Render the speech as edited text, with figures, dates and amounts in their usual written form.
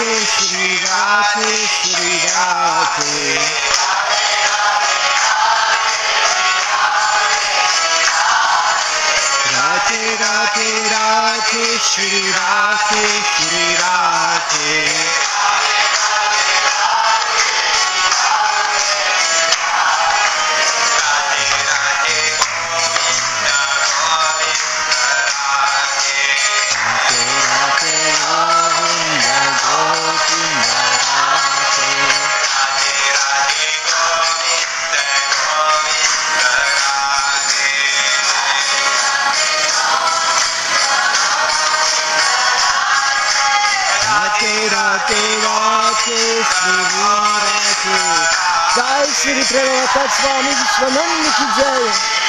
Radhe Shri Radhe Shri Radhe. Radhe Radhe Radhe Shri Radhe Shri Radhe. Radhe Radhe Shri Radhe. Jai Shri Prabhupada Swami Vishwananda ki jai.